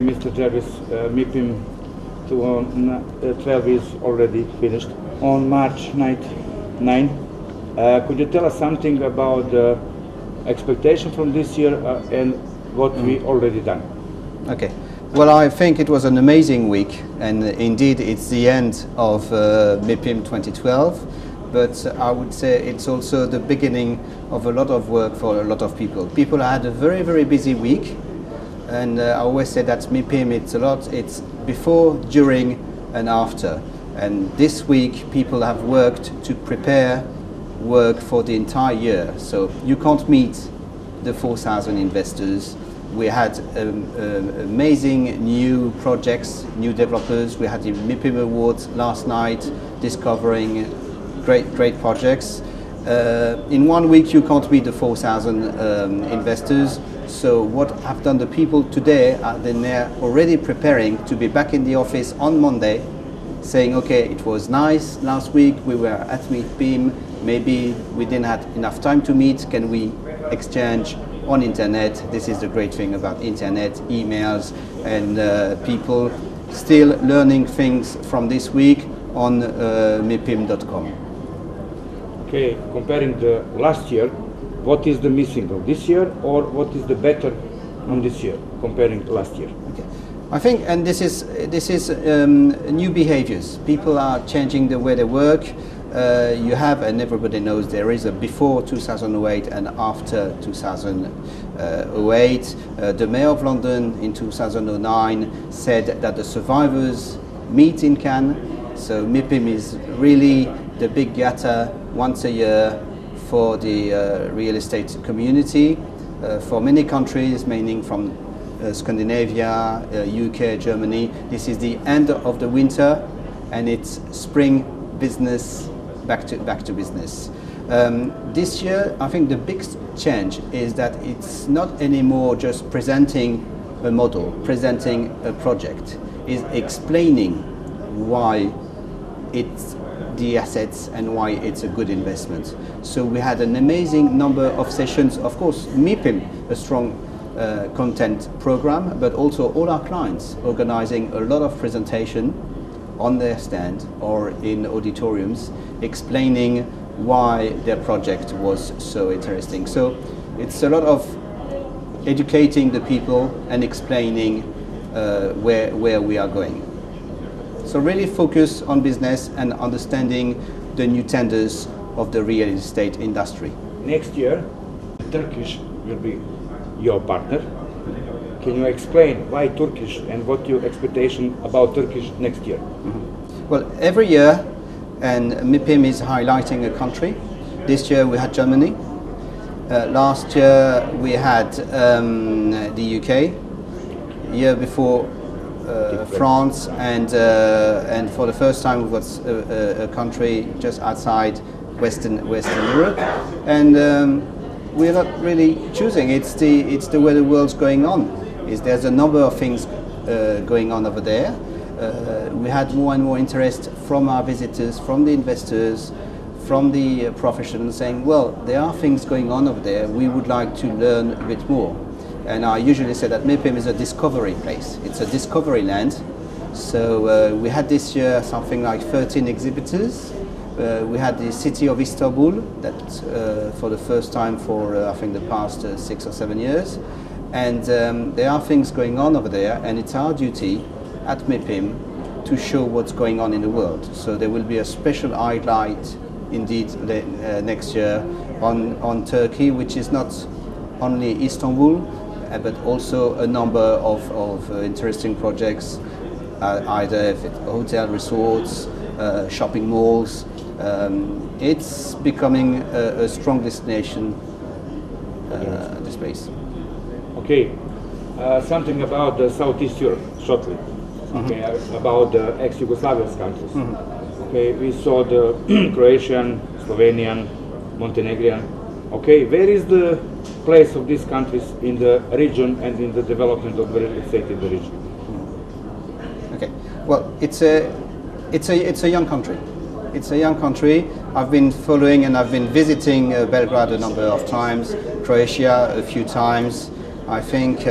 Mr. Jervis-MIPIM 12 is already finished on March 9. Could you tell us something about the expectation from this year and what we already done? Okay. Well, I think it was an amazing week, and indeed it's the end of MIPIM 2012, but I would say it's also the beginning of a lot of work for a lot of people. People had a very, very busy week, and I always say that MIPIM, it's before, during and after. And this week people have worked to prepare work for the entire year. So you can't meet the 4,000 investors. We had amazing new projects, new developers. We had the MIPIM Awards last night, discovering great projects. In 1 week you can't meet the 4,000 investors. So what have done the people today, they're already preparing to be back in the office on Monday, saying, okay, it was nice last week, we were at MIPIM, maybe we didn't have enough time to meet, can we exchange on internet? This is the great thing about internet, emails, and people still learning things from this week on MIPIM.com. Okay, comparing the last year, what is the missing of this year, or what is the better on this year comparing to last year? Okay. I think, and this is new behaviors. People are changing the way they work. You have, and everybody knows, there is a before 2008 and after 2008. The Mayor of London in 2009 said that the survivors meet in Cannes. So MIPIM is really the big gata once a year for the real estate community. For many countries, mainly from Scandinavia, UK, Germany, this is the end of the winter and it's spring business, back to business. This year, I think the big change is that it's not anymore just presenting a model, presenting a project. It's explaining why it's the assets and why it's a good investment. So we had an amazing number of sessions. Of course, MIPIM, a strong content program, but also all our clients organizing a lot of presentation on their stand or in auditoriums, explaining why their project was so interesting. So it's a lot of educating the people and explaining where we are going. So really focus on business and understanding the new tenders of the real estate industry. Next year, Turkish will be your partner. Can you explain why Turkish and what your expectation about Turkish next year? Mm-hmm. Well, every year, and MIPIM is highlighting a country. This year we had Germany. Last year we had the UK. Year before France, and for the first time we got a country just outside Western Europe, and we're not really choosing. It's the way the world's going on. There's a number of things going on over there. We had more and more interest from our visitors, from the investors, from the professionals, saying, well, there are things going on over there. We would like to learn a bit more. And I usually say that MIPIM is a discovery place. It's a discovery land. So we had this year something like 13 exhibitors. We had the city of Istanbul, that for the first time for I think the past 6 or 7 years. And there are things going on over there, and it's our duty at MIPIM to show what's going on in the world. So there will be a special highlight indeed next year on Turkey, which is not only Istanbul, but also a number of interesting projects, either hotel resorts, shopping malls. It's becoming a strong destination, this place. Okay, something about the Southeast Europe, shortly. Okay, about the ex-Yugoslavian countries. Okay, we saw the Croatian, Slovenian, Montenegrin. Okay, where is the place of these countries in the region and in the development of the real estate in the region? Okay, well, it's a young country. It's a young country. I've been following and I've been visiting Belgrade a number of times, Croatia a few times. I think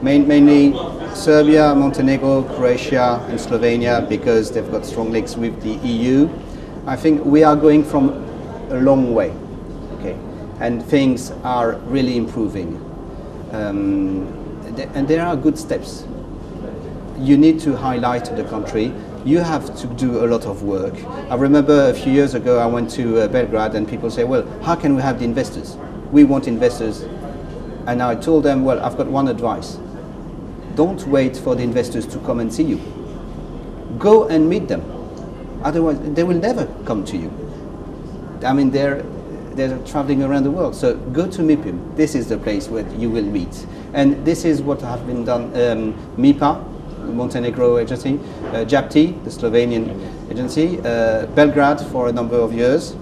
mainly Serbia, Montenegro, Croatia and Slovenia, because they've got strong links with the EU, I think we are going from a long way, okay, and things are really improving. And there are good steps. You need to highlight the country. You have to do a lot of work. I remember a few years ago I went to Belgrade and people say, well, how can we have the investors? We want investors. And I told them, well, I've got one advice. Don't wait for the investors to come and see you. Go and meet them. Otherwise, they will never come to you. I mean, they're traveling around the world. So go to MIPIM. This is the place where you will meet. And this is what has been done. MIPA, Montenegro agency, JAPTI, the Slovenian agency, Belgrade for a number of years.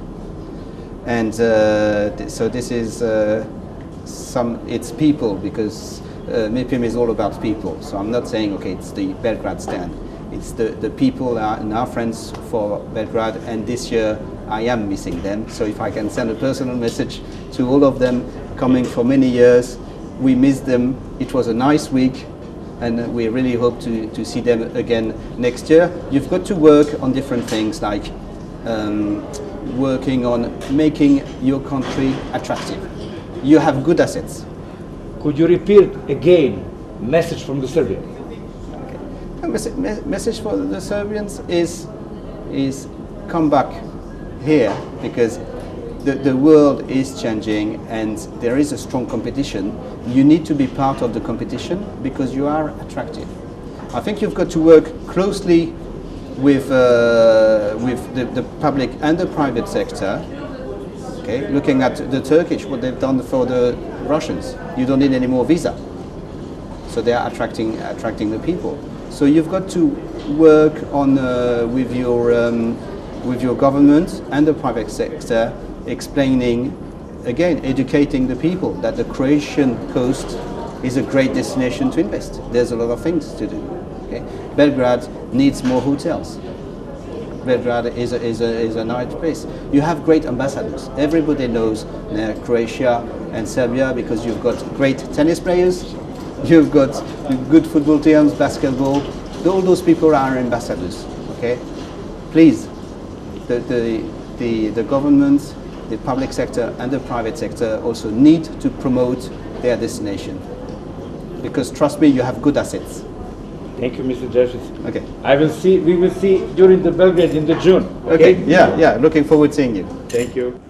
And so this is it's people, because MIPIM is all about people. So I'm not saying, okay, it's the Belgrade stand. It's the people and our friends for Belgrade, and this year I am missing them. So if I can send a personal message to all of them coming for many years, we miss them. It was a nice week, and we really hope to see them again next year. You've got to work on different things, like working on making your country attractive. You have good assets. Could you repeat again message from the Serbians? Message for the Serbians is come back here, because the world is changing and there is a strong competition. You need to be part of the competition because you are attractive. I think you've got to work closely with the public and the private sector. Okay, looking at the Turkish, what they've done for the Russians. You don't need any more visa, so they are attracting the people. So you've got to work on with your government and the private sector, explaining, again, educating the people that the Croatian coast is a great destination to invest. There's a lot of things to do. Okay? Belgrade needs more hotels. Belgrade is a nice place. You have great ambassadors. Everybody knows Croatia and Serbia because you've got great tennis players. You've got good football teams, basketball. All those people are ambassadors. Okay, please, the government, the public sector, and the private sector also need to promote their destination. Because trust me, you have good assets. Thank you, Mr. Jervis. Okay. We will see during the Belgrade in the June. Okay. Yeah. Looking forward to seeing you. Thank you.